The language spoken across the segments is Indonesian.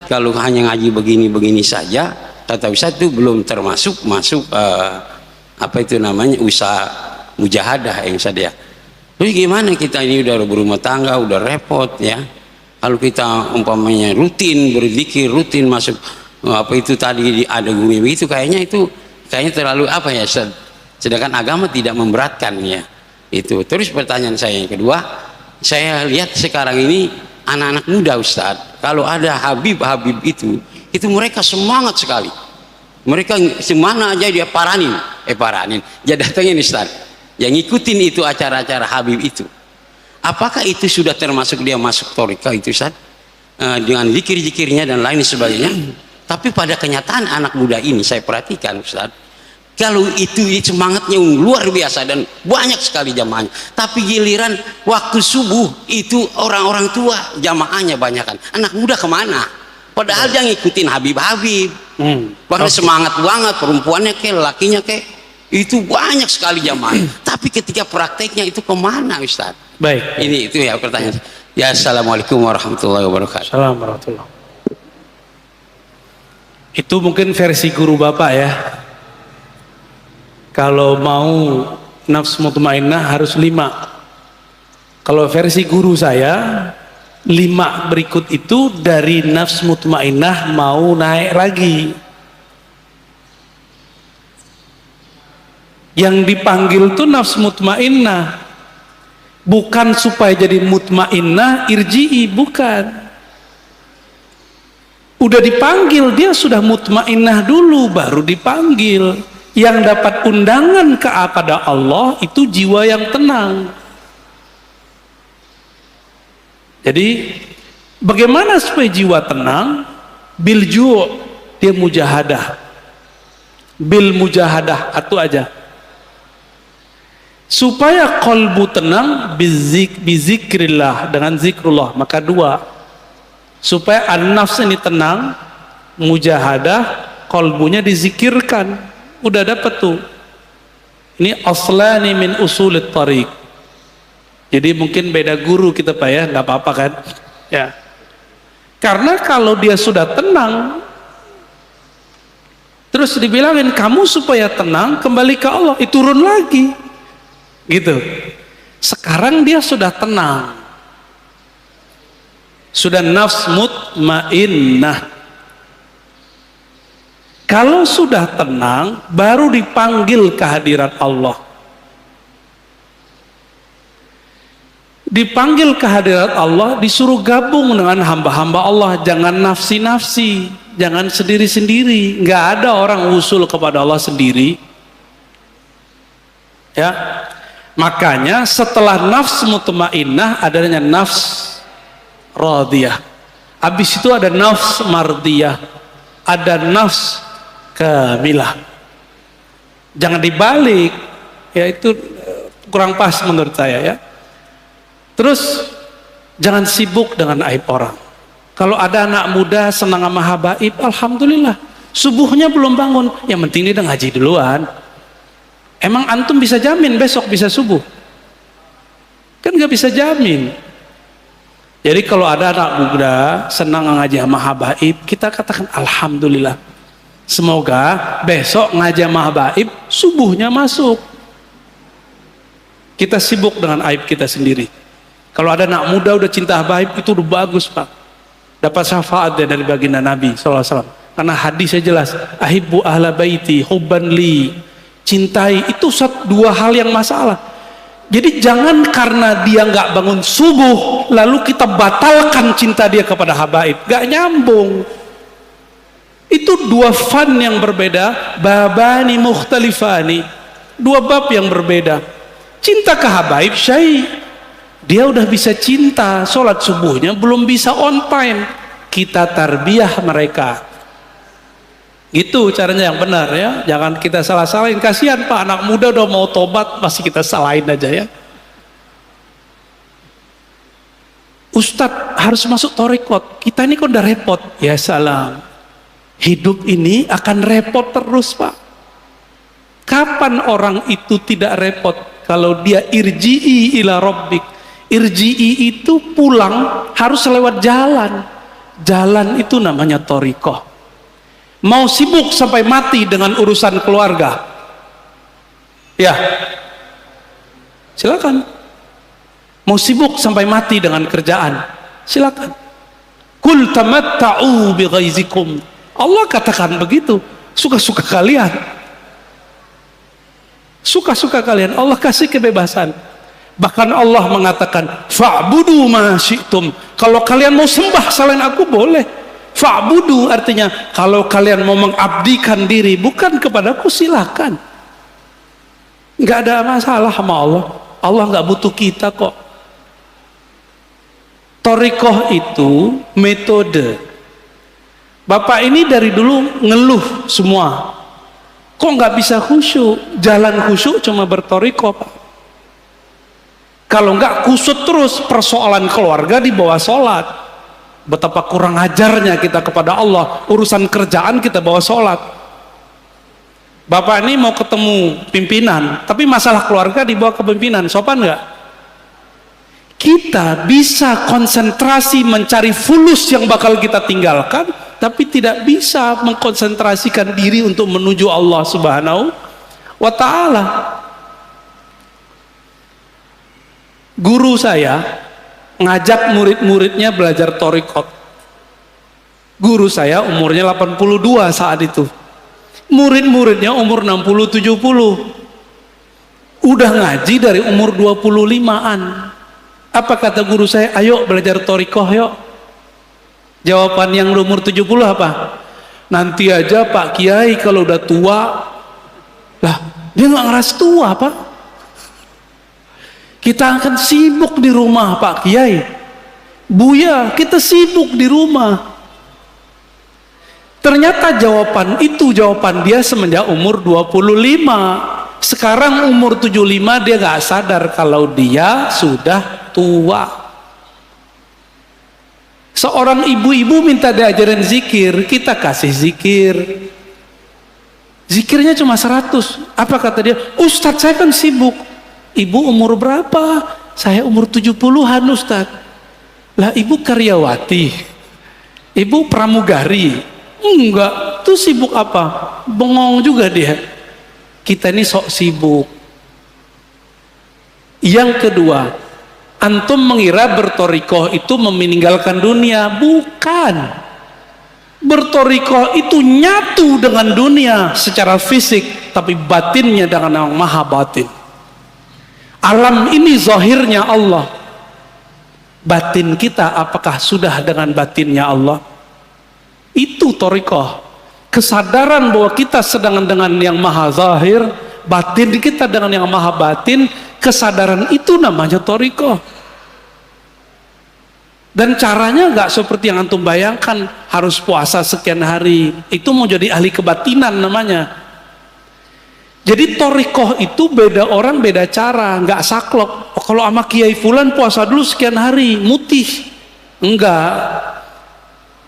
kalau hanya ngaji begini-begini saja, kata Ustaz itu belum termasuk apa itu namanya usaha mujahadah yang saya. Terus gimana kita ini udah berumah tangga, udah repot ya. Kalau kita umpamanya rutin berzikir, rutin masuk apa itu tadi ada gumi begitu, kayaknya terlalu apa ya. Sedangkan agama tidak memberatkan ya. Itu. Terus pertanyaan saya yang kedua, saya lihat sekarang ini anak-anak muda Ustadz, kalau ada Habib itu mereka semangat sekali. Mereka semana aja dia paranin, dia datangin Ustadz, yang ngikutin itu acara-acara Habib itu. Apakah itu sudah termasuk dia masuk thariqah itu Ustadz? Dengan zikir-zikirnya dan lain sebagainya. Tapi pada kenyataan anak muda ini saya perhatikan Ustadz, kalau itu semangatnya luar biasa dan banyak sekali jamaahnya, tapi giliran waktu subuh itu orang-orang tua jamaahnya banyakan, anak muda kemana? Padahal dia ngikutin Habib-Habib, bahkan semangat banget, perempuannya ke, lakinya ke, itu banyak sekali jamaah. Tapi ketika prakteknya itu kemana Ustaz? Baik. Ini itu ya pertanyaan. Ya, assalamualaikum warahmatullahi wabarakatuh. Assalamualaikum warahmatullahi. Itu mungkin versi guru Bapak ya. Kalau mau nafsu mutmainnah harus 5. Kalau versi guru saya 5 berikut itu dari nafsu mutmainnah mau naik lagi. Yang dipanggil tuh nafsu mutmainnah, bukan supaya jadi mutmainnah irji'i, bukan. Udah dipanggil, dia sudah mutmainnah dulu baru dipanggil. Yang dapat undangan kepada Allah itu jiwa yang tenang. Jadi bagaimana supaya jiwa tenang? Bil ju', dia mujahadah. Bil mujahadah atau aja. Supaya qalbu tenang bizikrillah, dengan zikrullah. Maka 2. Supaya an-nafs ini tenang, mujahadah, qalbunya dizikirkan. Udah dapat tuh. Ini aslani min usulit tariq. Jadi mungkin beda guru kita Pak ya, nggak apa-apa kan? Ya. Karena kalau dia sudah tenang, terus dibilangin kamu supaya tenang kembali ke Allah, itu turun lagi, gitu. Sekarang dia sudah tenang, sudah nafs mutmainnah. Kalau sudah tenang, baru dipanggil kehadirat Allah. Dipanggil kehadirat Allah, disuruh gabung dengan hamba-hamba Allah. Jangan nafsi-nafsi, jangan sendiri-sendiri. Nggak ada orang usul kepada Allah sendiri. Ya, makanya setelah nafs mutmainnah adanya nafs radiyah. Habis itu ada nafs mardiyah, ada nafs kamilah. Jangan dibalik, ya itu kurang pas menurut saya ya. Terus jangan sibuk dengan aib orang. Kalau ada anak muda senang sama habaib, alhamdulillah. Subuhnya belum bangun, yang penting dia udah ngaji duluan. Emang antum bisa jamin besok bisa subuh? Kan nggak bisa jamin. Jadi kalau ada anak muda senang ngaji sama habaib, kita katakan alhamdulillah. Semoga besok ngaji sama habaib subuhnya masuk. Kita sibuk dengan aib kita sendiri. Kalau ada anak muda udah cinta habaib, itu udah bagus Pak. Dapat syafaat dari baginda Nabi SAW. Karena hadisnya jelas, ahibbu ahla baiti hubban li. Cintai itu 2 hal yang masalah. Jadi jangan karena dia nggak bangun subuh lalu kita batalkan cinta dia kepada habaib. Nggak nyambung. Itu 2 fan yang berbeda, babani mukhtalifani, 2 bab yang berbeda. Cinta ke habaib syai, dia udah bisa cinta, sholat subuhnya belum bisa on time, kita tarbiyah mereka. Gitu caranya yang benar ya, jangan kita salah-salahin. Kasihan Pak, anak muda udah mau tobat masih kita salahin aja ya. Ustadz harus masuk thariqat, kita ini kok udah repot. Ya salam, hidup ini akan repot terus Pak. Kapan orang itu tidak repot? Kalau dia irji'i ila rabbik. Irji'i itu pulang harus lewat jalan. Jalan itu namanya thariqah. Mau sibuk sampai mati dengan urusan keluarga, ya silakan. Mau sibuk sampai mati dengan kerjaan, silakan. Kul tamatta'u bighaizikum. Allah katakan begitu. Suka-suka kalian. Suka-suka kalian. Allah kasih kebebasan. Bahkan Allah mengatakan, fa'budu ma syi'tum. Kalau kalian mau sembah selain aku boleh. Fa'budu artinya kalau kalian mau mengabdikan diri bukan kepadaku, silakan. Nggak ada masalah sama Allah. Allah nggak butuh kita kok. Thariqah itu metode. Bapak ini dari dulu ngeluh semua. Kok nggak bisa khusyuk? Jalan khusyuk cuma berthariqah, Pak. Kalau nggak kusut terus, persoalan keluarga di bawah sholat. Betapa kurang ajarnya kita kepada Allah. Urusan kerjaan kita bawa sholat. Bapak ini mau ketemu pimpinan, tapi masalah keluarga dibawa ke pimpinan. Sopan nggak? Kita bisa konsentrasi mencari fulus yang bakal kita tinggalkan, tapi tidak bisa mengkonsentrasikan diri untuk menuju Allah Subhanahu wa Ta'ala. Guru saya ngajak murid-muridnya belajar thariqah. Guru saya umurnya 82 saat itu. Murid-muridnya umur 60-70. Udah ngaji dari umur 25-an. Apa kata guru saya? Ayo belajar thariqah yuk. Jawaban yang umur 70 apa? Nanti aja Pak Kiai kalau udah tua. Lah, dia nggak ngeras tua, Pak. Kita akan sibuk di rumah, Pak Kiai. Buya, kita sibuk di rumah. Ternyata jawaban itu jawaban dia semenjak umur 25. Sekarang umur 75 dia gak sadar kalau dia sudah tua. Seorang ibu-ibu minta diajarin zikir, kita kasih zikir. Zikirnya cuma 100. Apa kata dia? Ustadz saya kan sibuk. Ibu umur berapa? Saya umur 70-an Ustadz. Lah ibu karyawati, ibu pramugari. Enggak, tuh sibuk apa? Bengong juga dia. Kita ini sok sibuk. Yang kedua, antum mengira berthariqah itu meninggalkan dunia. Bukan. Berthariqah itu nyatu dengan dunia secara fisik, tapi batinnya dengan yang maha batin. Alam ini zahirnya Allah. Batin kita apakah sudah dengan batinnya Allah? Itu thariqah. Kesadaran bahwa kita sedang dengan yang maha zahir, batin kita dengan yang maha batin, kesadaran itu namanya thariqah. Dan caranya nggak seperti yang antum bayangkan, harus puasa sekian hari. Itu mau jadi ahli kebatinan namanya. Jadi thariqah itu beda orang beda cara, nggak saklek. Oh, kalau sama Kiai Fulan puasa dulu sekian hari, mutih. Enggak.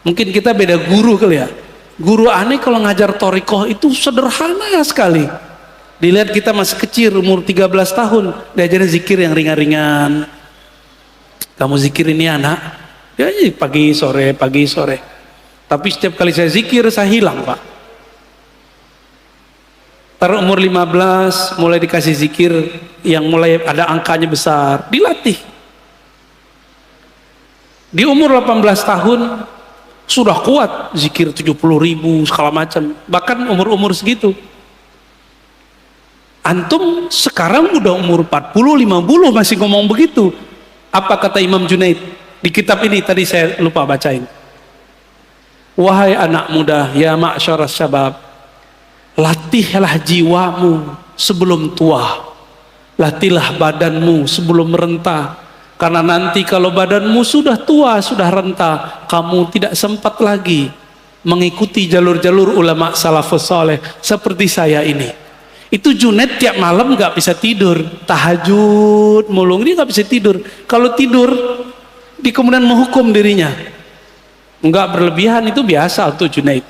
Mungkin kita beda guru kali ya. Guru aneh kalau ngajar thariqah itu sederhana sekali. Dilihat kita masih kecil, umur 13 tahun, diajarin zikir yang ringan-ringan. Kamu zikir ini anak, ya pagi sore. Tapi setiap kali saya zikir, saya hilang Pak. Taruh umur 15, mulai dikasih zikir yang mulai ada angkanya besar, dilatih. Di umur 18 tahun, sudah kuat zikir 70.000 segala macam, bahkan umur segitu. Antum sekarang udah umur 40-50 masih ngomong begitu. Apa kata Imam Junaid di kitab ini tadi saya lupa bacain? Wahai anak muda, ya ma'syaras syabab, latihlah jiwamu sebelum tua, latihlah badanmu sebelum renta. Karena nanti kalau badanmu sudah tua, sudah renta, kamu tidak sempat lagi mengikuti jalur-jalur ulama salafus saleh seperti saya ini. Itu Junaid tiap malam nggak bisa tidur, tahajud mulung, dia nggak bisa tidur. Kalau tidur, di kemudian menghukum dirinya. Nggak berlebihan, itu biasa untuk Junaid.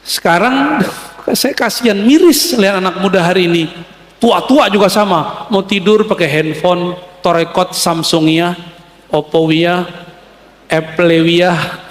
Sekarang saya kasihan, miris lihat anak muda hari ini. Tua-tua juga sama, mau tidur pakai handphone, thariqah Samsungnya, Opponya, Eplewiyah